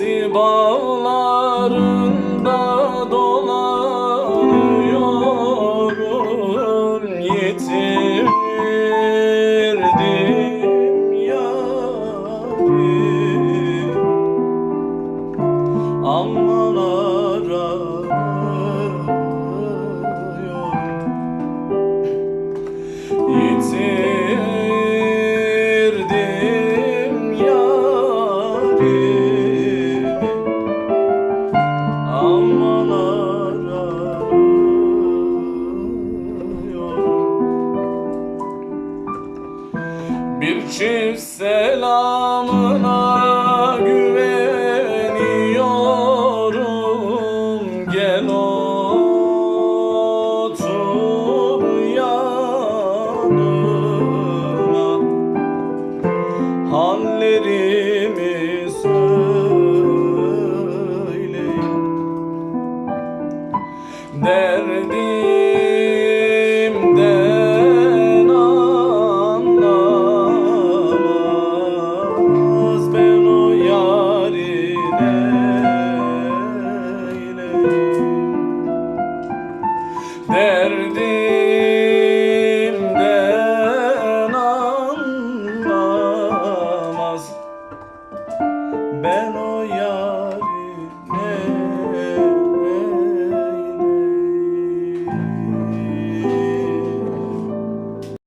Sesi bağlarında dolanıyorum, yitirdim yâri. Aman arıyorum, yitirdim yâri. Aman arıyorum. Bir çift selamına güveniyorum, gel otur yanıma, hallerimi söyleyeyim, derdim